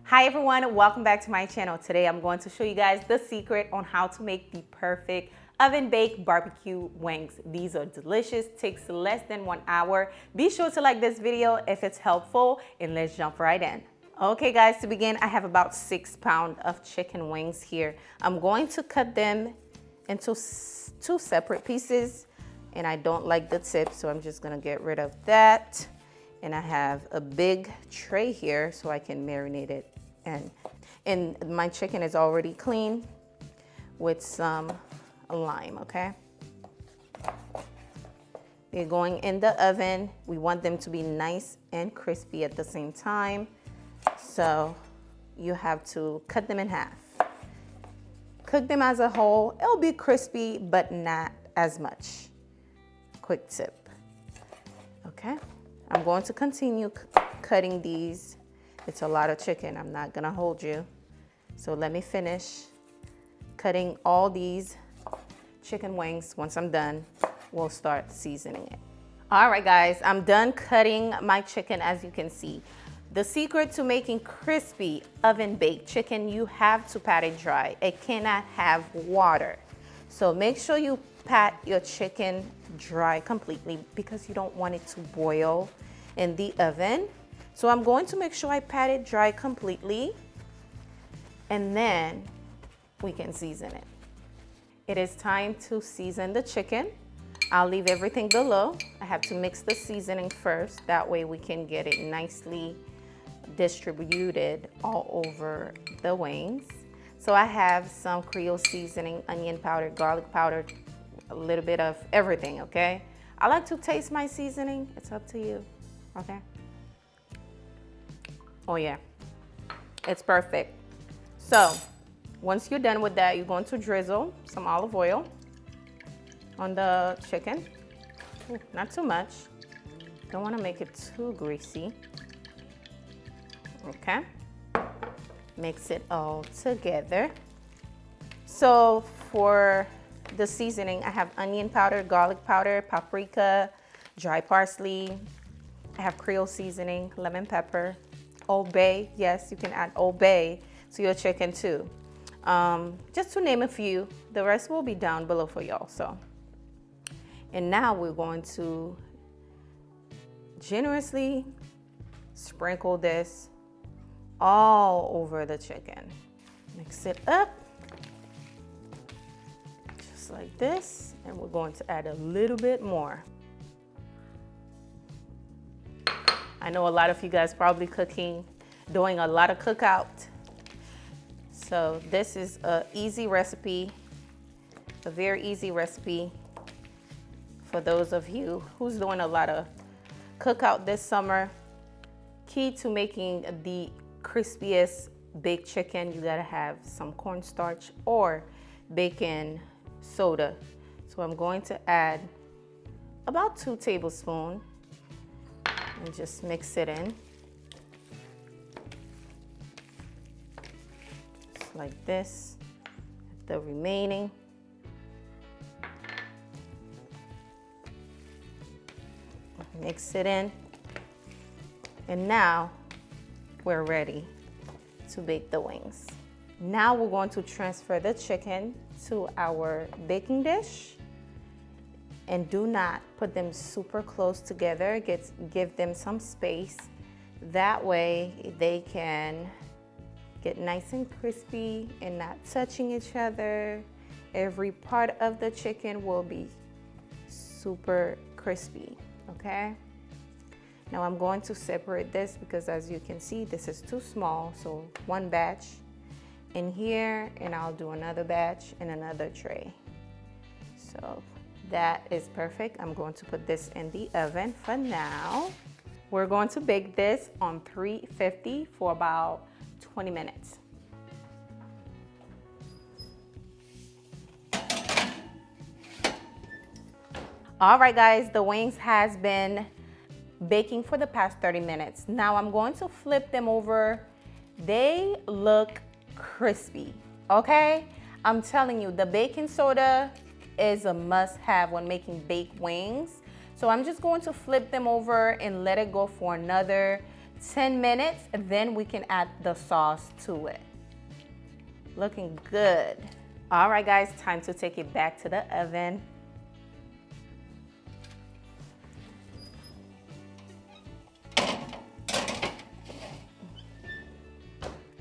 Hi everyone, welcome back to my channel. Today I'm going to show you guys the secret on how to make the perfect oven baked barbecue wings. These are delicious, takes less than 1 hour. Be sure to like this video if it's helpful, and let's jump right in. Okay guys, to begin, I have about 6 pounds of chicken wings here. I'm going to cut them into 2 separate pieces, and I don't like the tip, so I'm just gonna get rid of that. And I have a big tray here so I can marinate it. And my chicken is already clean with some lime, okay? They're going in the oven. We want them to be nice and crispy at the same time. So you have to cut them in half. Cook them as a whole. It'll be crispy, but not as much. Quick tip, okay? I'm going to continue cutting these. It's a lot of chicken, I'm not gonna hold you. So let me finish cutting all these chicken wings. Once I'm done, we'll start seasoning it. All right guys, I'm done cutting my chicken. As you can see, the secret to making crispy oven baked chicken, you have to pat it dry. It cannot have water. So make sure you pat your chicken dry completely because you don't want it to boil in the oven. So I'm going to make sure I pat it dry completely, and then we can season it. It is time to season the chicken. I'll leave everything below. I have to mix the seasoning first. That way we can get it nicely distributed all over the wings. So I have some Creole seasoning, onion powder, garlic powder, a little bit of everything, okay? I like to taste my seasoning. It's up to you, okay? Oh yeah, it's perfect. So once you're done with that, you're going to drizzle some olive oil on the chicken. Ooh, not too much. Don't want to make it too greasy. Okay. Mix it all together. So for the seasoning, I have onion powder, garlic powder, paprika, dry parsley. I have Creole seasoning, lemon pepper, Old Bay. Yes, you can add Old Bay to your chicken too. Just to name a few. The rest will be down below for y'all. So, and now we're going to generously sprinkle this all over the chicken. Mix it up just like this, and we're going to add a little bit more. I know a lot of you guys probably doing a lot of cookout. So this is a easy recipe, a very easy recipe for those of you who's doing a lot of cookout this summer. Key to making the crispiest baked chicken, you gotta have some cornstarch or baking soda. So I'm going to add about 2 tablespoons. And just mix it in. Just like this. The remaining. Mix it in. And now we're ready to bake the wings. Now we're going to transfer the chicken to our baking dish. And do not put them super close together. Give them some space. That way they can get nice and crispy and not touching each other. Every part of the chicken will be super crispy, okay? Now I'm going to separate this because as you can see, this is too small. So 1 batch in here, and I'll do another batch in another tray. So that is perfect. I'm going to put this in the oven for now. We're going to bake this on 350 for about 20 minutes. All right guys, the wings has been baking for the past 30 minutes. Now I'm going to flip them over. They look crispy, okay? I'm telling you, the baking soda is a must-have when making baked wings. So I'm just going to flip them over and let it go for another 10 minutes, then we can add the sauce to it. Looking good. All right, guys, time to take it back to the oven.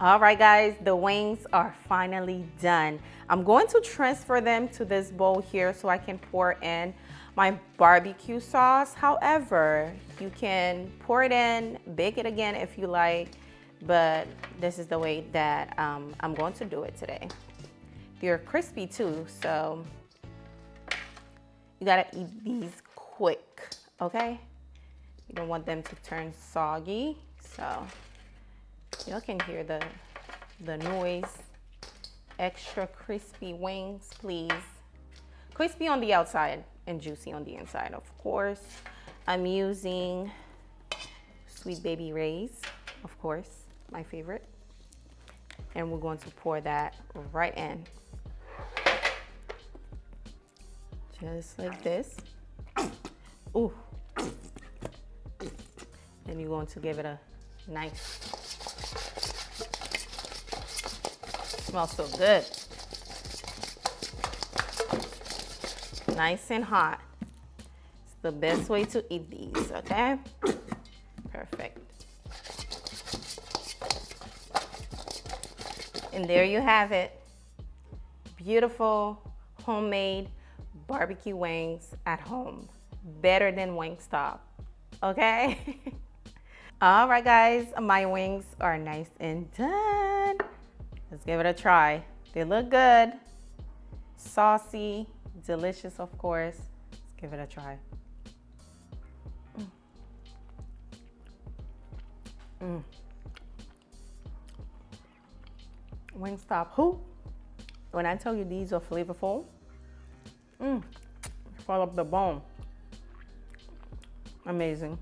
All right, guys, the wings are finally done. I'm going to transfer them to this bowl here so I can pour in my barbecue sauce. However, you can pour it in, bake it again if you like, but this is the way that I'm going to do it today. They're crispy too, so you gotta eat these quick, okay? You don't want them to turn soggy, so y'all can hear the noise. Extra crispy wings, please. Crispy on the outside and juicy on the inside, of course. I'm using Sweet Baby Ray's, of course, my favorite. And we're going to pour that right in. Just like this. Ooh. Then you're going to give it a nice, smells so good. Nice and hot. It's the best way to eat these, okay? Perfect. And there you have it. Beautiful homemade barbecue wings at home. Better than Wingstop, okay? All right, guys, my wings are nice and done. Let's give it a try. They look good. Saucy, delicious, of course. Let's give it a try. Wingstop, who? When I tell you these are flavorful, fall off the bone. Amazing.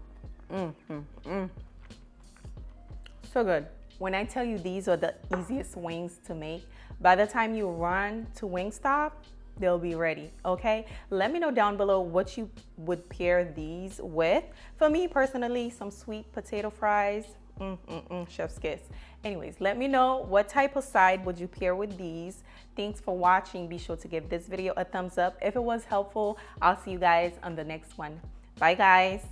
So good. When I tell you these are the easiest wings to make, by the time you run to Wingstop, they'll be ready, okay? Let me know down below what you would pair these with. For me personally, some sweet potato fries, chef's kiss. Anyways, let me know what type of side would you pair with these. Thanks for watching. Be sure to give this video a thumbs up if it was helpful. I'll see you guys on the next one. Bye, guys.